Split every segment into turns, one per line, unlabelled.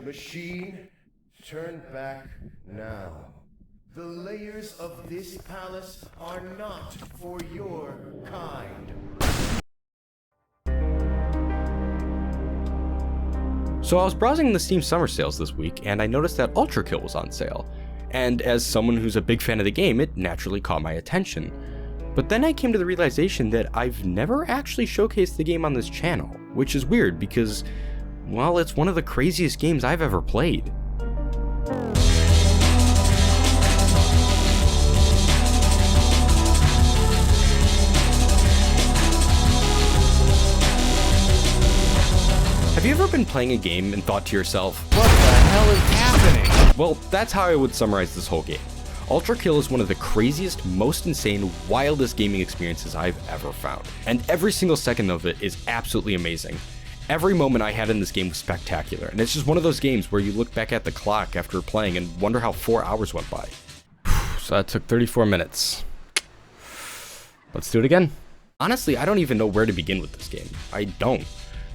Machine, turn back now. The layers of this palace are not for your kind.
So I was browsing the Steam summer sales this week, and I noticed that Ultrakill was on sale. And as someone who's a big fan of the game, it naturally caught my attention. But then I came to the realization that I've never actually showcased the game on this channel, which is weird because, well, it's one of the craziest games I've ever played. Have you ever been playing a game and thought to yourself, what the hell is happening? Well, that's how I would summarize this whole game. Ultrakill is one of the craziest, most insane, wildest gaming experiences I've ever found. And every single second of it is absolutely amazing. Every moment I had in this game was spectacular, and it's just one of those games where you look back at the clock after playing and wonder how 4 hours went by. So that took 34 minutes. Let's do it again. Honestly, I don't even know where to begin with this game. I don't.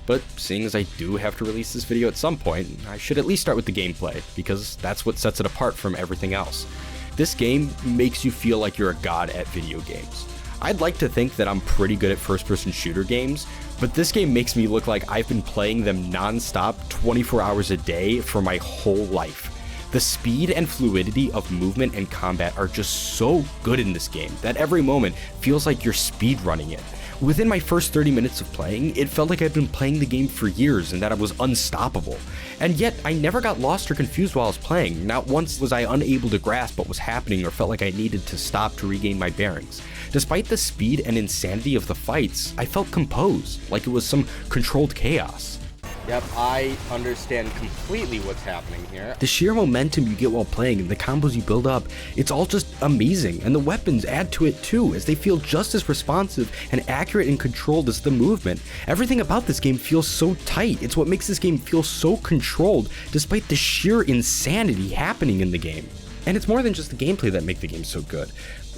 But seeing as I do have to release this video at some point, I should at least start with the gameplay, because that's what sets it apart from everything else. This game makes you feel like you're a god at video games. I'd like to think that I'm pretty good at first-person shooter games, but this game makes me look like I've been playing them non-stop 24 hours a day for my whole life. The speed and fluidity of movement and combat are just so good in this game that every moment feels like you're speedrunning it. Within my first 30 minutes of playing, it felt like I'd been playing the game for years and that I was unstoppable. And yet, I never got lost or confused while I was playing. Not once was I unable to grasp what was happening or felt like I needed to stop to regain my bearings. Despite the speed and insanity of the fights, I felt composed, like it was some controlled chaos.
Yep, I understand completely what's happening here.
The sheer momentum you get while playing and the combos you build up, it's all just amazing, and the weapons add to it too, as they feel just as responsive and accurate and controlled as the movement. Everything about this game feels so tight. It's what makes this game feel so controlled, despite the sheer insanity happening in the game. And it's more than just the gameplay that make the game so good.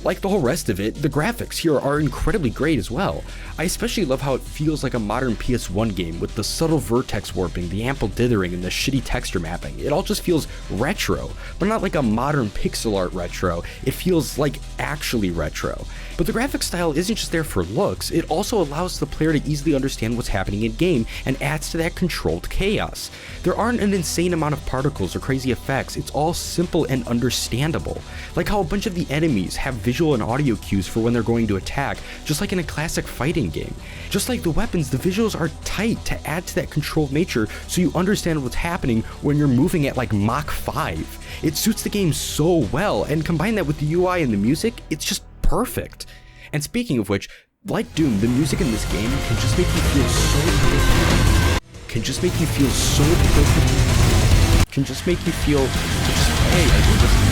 Like the whole rest of it, the graphics here are incredibly great as well. I especially love how it feels like a modern PS1 game with the subtle vertex warping, the ample dithering, and the shitty texture mapping. It all just feels retro, but not like a modern pixel art retro. It feels like actually retro. But the graphic style isn't just there for looks, it also allows the player to easily understand what's happening in game and adds to that controlled chaos. There aren't an insane amount of particles or crazy effects, it's all simple and understandable. Like how a bunch of the enemies have visual and audio cues for when they're going to attack, just like in a classic fighting game. Just like the weapons, the visuals are tight to add to that controlled nature so you understand what's happening when you're moving at like Mach 5. It suits the game so well, and combine that with the UI and the music, it's just perfect. And speaking of which, like Dune, the music in this game can just make you feel so perfect. Can just make you feel so perfect. Can just make you feel to just play as you're listening.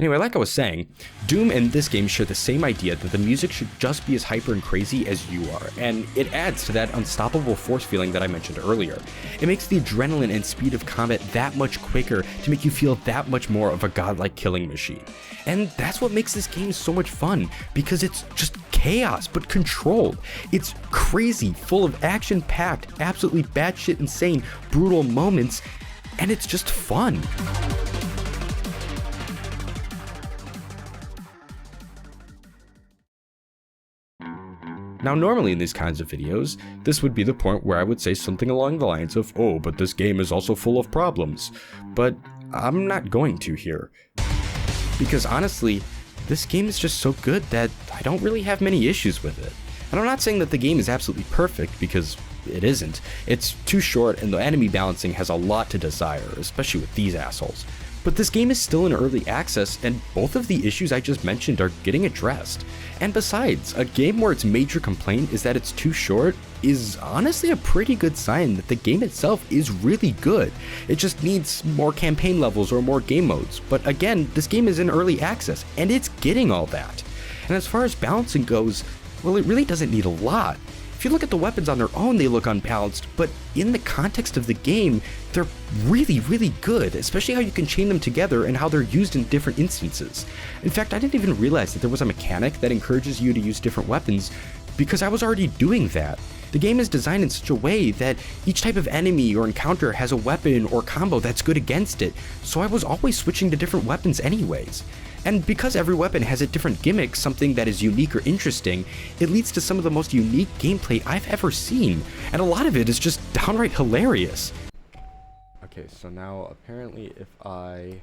Anyway, like I was saying, Doom and this game share the same idea that the music should just be as hyper and crazy as you are, and it adds to that unstoppable force feeling that I mentioned earlier. It makes the adrenaline and speed of combat that much quicker to make you feel that much more of a godlike killing machine. And that's what makes this game so much fun, because it's just chaos, but controlled. It's crazy, full of action-packed, absolutely batshit insane, brutal moments, and it's just fun. Now normally in these kinds of videos, this would be the point where I would say something along the lines of, oh, but this game is also full of problems. But I'm not going to here. Because honestly, this game is just so good that I don't really have many issues with it. And I'm not saying that the game is absolutely perfect, because it isn't. It's too short and the enemy balancing has a lot to desire, especially with these assholes. But this game is still in early access, and both of the issues I just mentioned are getting addressed. And besides, a game where its major complaint is that it's too short is honestly a pretty good sign that the game itself is really good. It just needs more campaign levels or more game modes. But again, this game is in early access, and it's getting all that. And as far as balancing goes, well, it really doesn't need a lot. If you look at the weapons on their own, they look unbalanced, but in the context of the game, they're really, really good, especially how you can chain them together and how they're used in different instances. In fact, I didn't even realize that there was a mechanic that encourages you to use different weapons, because I was already doing that. The game is designed in such a way that each type of enemy or encounter has a weapon or combo that's good against it, so I was always switching to different weapons anyways. And because every weapon has a different gimmick, something that is unique or interesting, it leads to some of the most unique gameplay I've ever seen, and a lot of it is just downright hilarious.
Okay, so now apparently if I...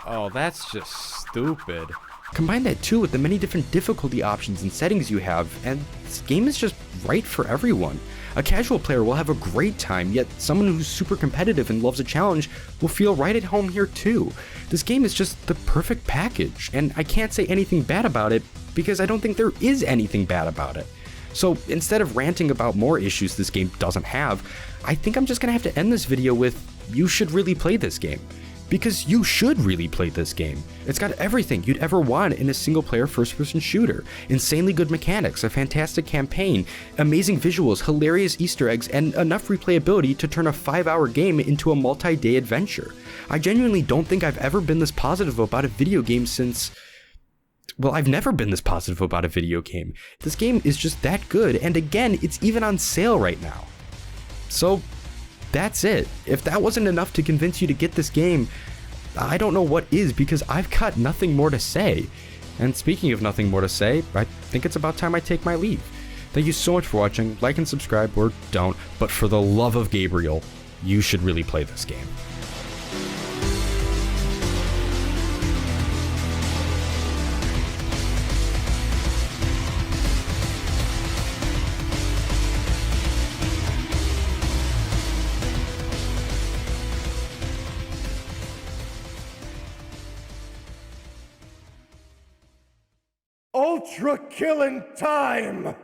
Oh, that's just stupid. Combine that too with the many different difficulty options and settings you have, and this game is just right for everyone. A casual player will have a great time, yet someone who's super competitive and loves a challenge will feel right at home here too. This game is just the perfect package, and I can't say anything bad about it because I don't think there is anything bad about it. So instead of ranting about more issues this game doesn't have, I think I'm just gonna have to end this video with, you should really play this game. Because you should really play this game. It's got everything you'd ever want in a single-player first-person shooter. Insanely good mechanics, a fantastic campaign, amazing visuals, hilarious Easter eggs, and enough replayability to turn a 5-hour game into a multi-day adventure. I genuinely don't think I've ever been this positive about a video game since... Well, I've never been this positive about a video game. This game is just that good, and again, it's even on sale right now. So... that's it. If that wasn't enough to convince you to get this game, I don't know what is, because I've got nothing more to say. And speaking of nothing more to say, I think it's about time I take my leave. Thank you so much for watching. Like and subscribe, or don't, but for the love of Gabriel, you should really play this game.
Ultra killing time!